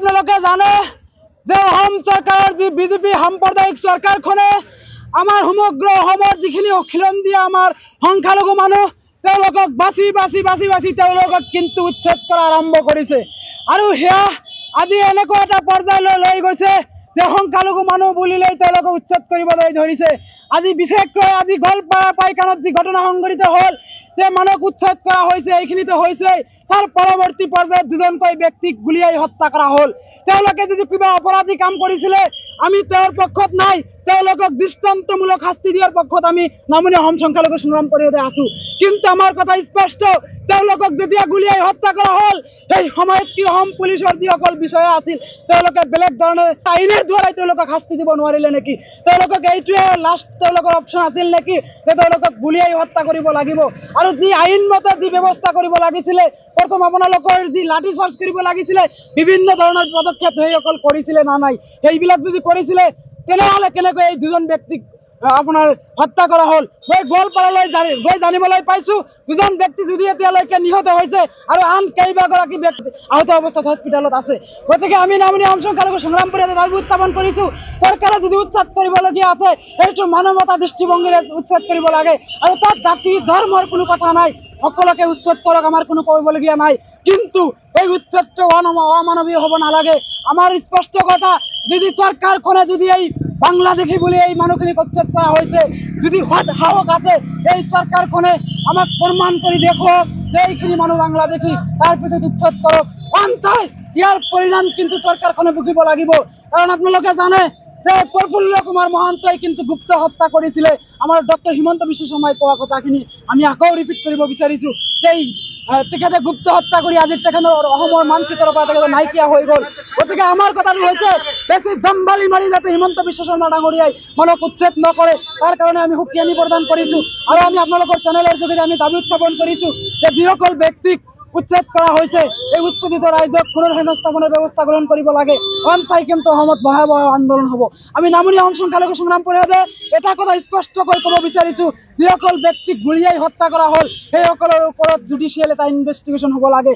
আপোনালোকে জানে যে অসম চৰকাৰৰ যি বিজেপি সাম্প্ৰদায়িক চৰকাৰখনে আমাৰ সমগ্ৰ অসমৰ যিখিনি খিলঞ্জীয়া আমাৰ সংখ্যালঘু মানুহ তেওঁলোকক বাছি বাছি বাছি বাছি তেওঁলোকক কিন্তু উচ্ছেদ কৰা আৰম্ভ কৰিছে। আৰু সেয়া আজি এনেকুৱা এটা পৰ্যায়লৈ লৈ গৈছে যে সংখ্যালঘু মানুহ বুলিলেই তেওঁলোকক উচ্ছেদ কৰিবলৈ ধৰিছে। আজি বিশেষকৈ আজি গোৱালপাৰা পাইকানত যি ঘটনা সংঘটিত হ'ল যে মানুহক উচ্ছেদ কৰা হৈছে, এইখিনিতো হৈছেই, তাৰ পৰৱৰ্তী পৰ্যায়ত দুজনকৈ ব্যক্তিক গুলিয়াই হত্যা কৰা হ'ল। তেওঁলোকে যদি কিবা অপৰাধী কাম কৰিছিলে আমি তেওঁৰ পক্ষত নাই, তেওঁলোকক দৃষ্টান্তমূলক শাস্তি দিয়াৰ পক্ষত আমি নামনি অসম সংখ্যালঘু সংগ্ৰাম পৰিষদে আছো। কিন্তু আমাৰ কথা স্পষ্ট, তেওঁলোকক যেতিয়া গুলিয়াই হত্যা কৰা হ'ল সেই সময়ত কি অসম পুলিচৰ যিসকল বিষয়া আছিল তেওঁলোকে বেলেগ ধৰণে আইনৰ দ্বাৰাই তেওঁলোকক শাস্তি দিব নোৱাৰিলে নেকি? তেওঁলোকক এইটোৱে লাষ্ট তেওঁলোকৰ অপশ্যন আছিল নেকি যে তেওঁলোকক গুলিয়াই হত্যা কৰিব লাগিব? আৰু যি আইনমতে যি ব্যৱস্থা কৰিব লাগিছিলে, প্ৰথম আপোনালোকৰ যি লাঠি চাৰ্জ কৰিব লাগিছিলে, বিভিন্ন ধৰণৰ পদক্ষেপ সেইসকল কৰিছিলে না নাই? সেইবিলাক যদি কৰিছিলে তেনেহ'লে কেনেকৈ এই দুজন ব্যক্তিক আপোনাৰ হত্যা কৰা হ'ল? মই গোৱালপাৰালৈ গৈ জানিবলৈ পাইছোঁ দুজন ব্যক্তি যদি এতিয়ালৈকে নিহত হৈছে আৰু আন কেইবাগৰাকী ব্যক্তি আহত অৱস্থাত হস্পিটেলত আছে। গতিকে আমি নামনি অসম সংখ্যালঘু সংগ্ৰাম পৰিষদে দাবী উত্থাপন কৰিছোঁ, চৰকাৰে যদি উচ্ছেদ কৰিবলগীয়া আছে সেইটো মানৱতা দৃষ্টিভংগীৰে উচ্ছেদ কৰিব লাগে। আৰু তাত জাতি ধৰ্মৰ কোনো কথা নাই, সকলোকে উচ্ছেদ কৰক, আমাৰ কোনো কৰিবলগীয়া নাই। কিন্তু এই উচ্ছেদটো অমানৱীয় হ'ব নালাগে। আমাৰ স্পষ্ট কথা, যদি চৰকাৰখনে যদি এই বাংলাদেশী বুলি এই মানুহখিনিক উচ্ছেদ কৰা হৈছে, যদি সাহস আছে এই চৰকাৰখনে আমাক প্ৰমাণ কৰি দেখুৱাওক যে এইখিনি মানুহ বাংলাদেশী, তাৰপিছত উচ্ছেদ কৰক। অন্যথা ইয়াৰ পৰিণাম কিন্তু চৰকাৰখনে ভুগিব লাগিব। কাৰণ আপোনালোকে জানে যে প্ৰফুল্ল কুমাৰ মহন্তই কিন্তু গুপ্ত হত্যা কৰিছিলে। আমাৰ ডক্টৰ হিমন্ত বিশ্ব শৰ্মাই কোৱা কথাখিনি আমি আকৌ ৰিপিট কৰিব বিচাৰিছোঁ যে তেখেতে গুপ্ত হত্যা কৰি আজি তেখেতৰ অসমৰ মানচিত্ৰৰ পৰা তেখেতে নাইকিয়া হৈ গ'ল। গতিকে আমাৰ কথাটো হৈছে বেছি দম্বালি মাৰি যাতে হিমন্ত বিশ্ব শৰ্মা ডাঙৰীয়াই মানুহক উচ্ছেদ নকৰে তাৰ কাৰণে আমি সুকিয়ানি প্ৰদান কৰিছোঁ। আৰু আমি আপোনালোকৰ চেনেলৰ যোগেদি আমি দাবী উত্থাপন কৰিছোঁ যে যিসকল ব্যক্তিক উচ্ছেদ কৰা হৈছে এই উচ্ছেদিত ৰাইজক পুনৰ সংস্থাপনৰ ব্যৱস্থা গ্ৰহণ কৰিব লাগে। অন্যথাই কিন্তু অসমত ভয়াৱহ আন্দোলন হ'ব। আমি নামনি অসম সংখ্যালঘু সংগ্ৰাম পৰিষদে এটা কথা স্পষ্টকৈ ক'ব বিচাৰিছোঁ, যিসকল ব্যক্তিক গুলিয়াই হত্যা কৰা হ'ল সেইসকলৰ ওপৰত জুডিচিয়েল এটা ইনভেষ্টিগেশ্যন হ'ব লাগে।